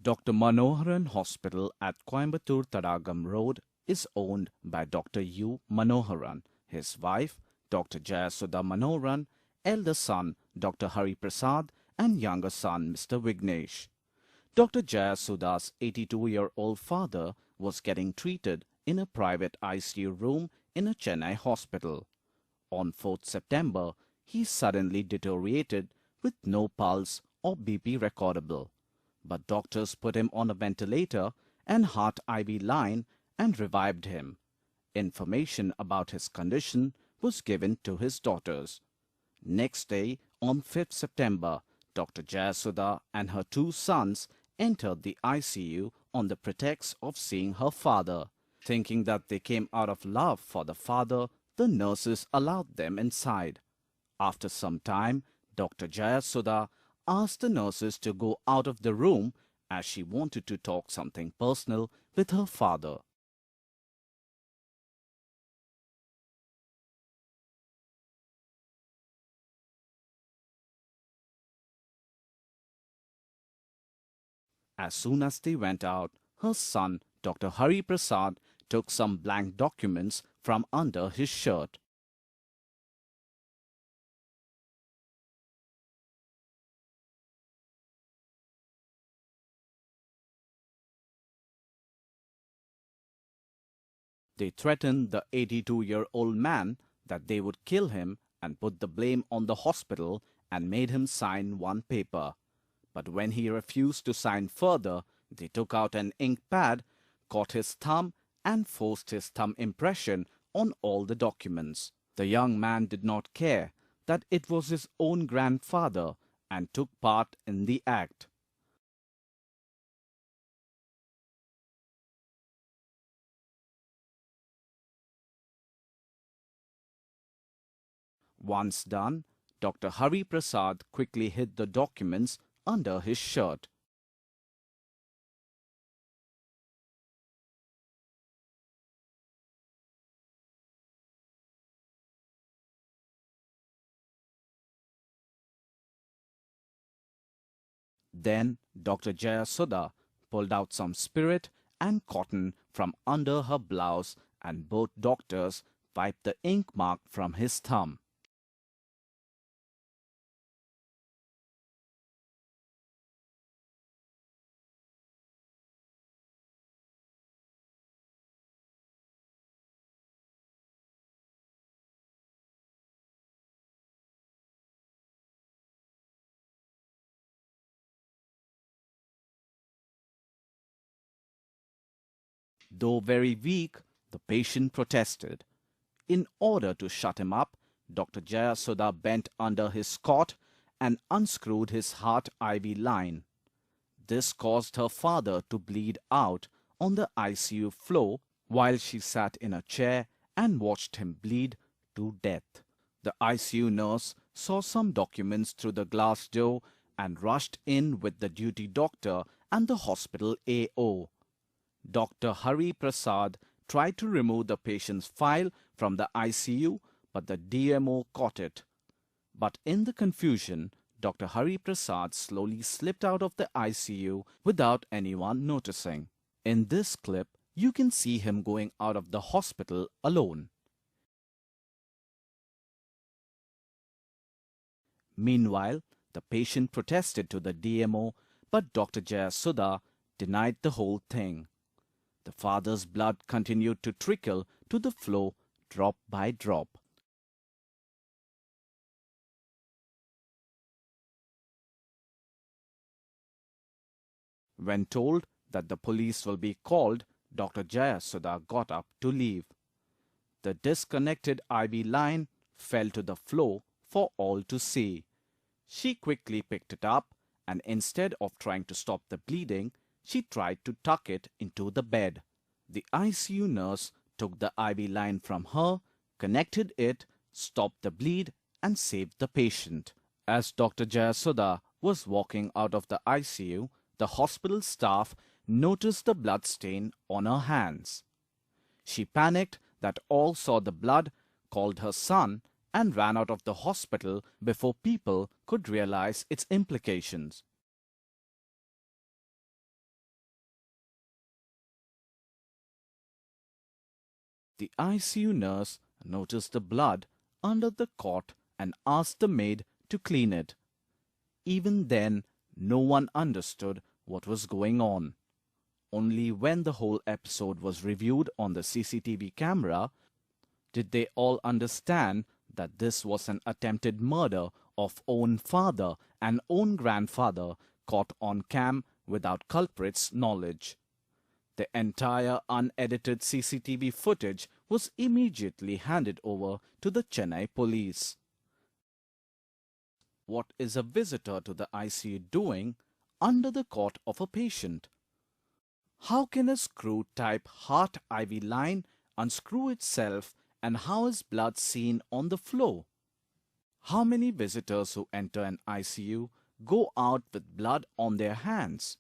Dr. Manoharan Hospital at Coimbatore Tadagam Road is owned by Dr. U. Manoharan, his wife, Dr. Jayasudha Manoharan, elder son, Dr. Hari Prasad, and younger son, Mr. Vignesh. Dr. Jayasudha's 82-year-old father was getting treated in a private ICU room in a Chennai hospital. On 4th September, he suddenly deteriorated with no pulse or BP recordable. But doctors put him on a ventilator and heart IV line and revived him. Information about his condition was given to his daughters. Next day, on 5th September, Dr. Jayasudha and her two sons entered the ICU on the pretext of seeing her father. Thinking that they came out of love for the father, the nurses allowed them inside. After some time, Dr. Jayasudha asked the nurses to go out of the room as she wanted to talk something personal with her father. As soon as they went out, her son, Dr. Hari Prasad, took some blank documents from under his shirt. They threatened the 82-year-old man that they would kill him and put the blame on the hospital and made him sign one paper. But when he refused to sign further, they took out an ink pad, caught his thumb and forced his thumb impression on all the documents. The young man did not care that it was his own grandfather and took part in the act. Once done, Dr. Hari Prasad quickly hid the documents under his shirt. Then Dr. Jayasudha pulled out some spirit and cotton from under her blouse and both doctors wiped the ink mark from his thumb. Though very weak, the patient protested. In order to shut him up, Dr. Jayasudha bent under his cot and unscrewed his heart IV line. This caused her father to bleed out on the ICU floor while she sat in a chair and watched him bleed to death. The ICU nurse saw some documents through the glass door and rushed in with the duty doctor and the hospital AO. Dr. Hari Prasad tried to remove the patient's file from the ICU, but the DMO caught it. But in the confusion, Dr. Hari Prasad slowly slipped out of the ICU without anyone noticing. In this clip, you can see him going out of the hospital alone. Meanwhile, the patient protested to the DMO, but Dr. Jayasudha denied the whole thing. The father's blood continued to trickle to the floor drop by drop. When told that the police will be called, Dr. Jayasudha got up to leave. The disconnected IV line fell to the floor for all to see. She quickly picked it up and instead of trying to stop the bleeding, she tried to tuck it into the bed. The ICU nurse took the IV line from her, connected it, stopped the bleed and saved the patient. As Dr. Jayasudha was walking out of the ICU, the hospital staff noticed the blood stain on her hands. She panicked that all saw the blood, called her son and ran out of the hospital before people could realize its implications. The ICU nurse noticed the blood under the cot and asked the maid to clean it. Even then, no one understood what was going on. Only when the whole episode was reviewed on the CCTV camera did they all understand that this was an attempted murder of own father and own grandfather caught on cam without culprit's knowledge. The entire unedited CCTV footage was immediately handed over to the Chennai police. What is a visitor to the ICU doing under the cot of a patient? How can a screw-type heart IV line unscrew itself, and how is blood seen on the floor? How many visitors who enter an ICU go out with blood on their hands?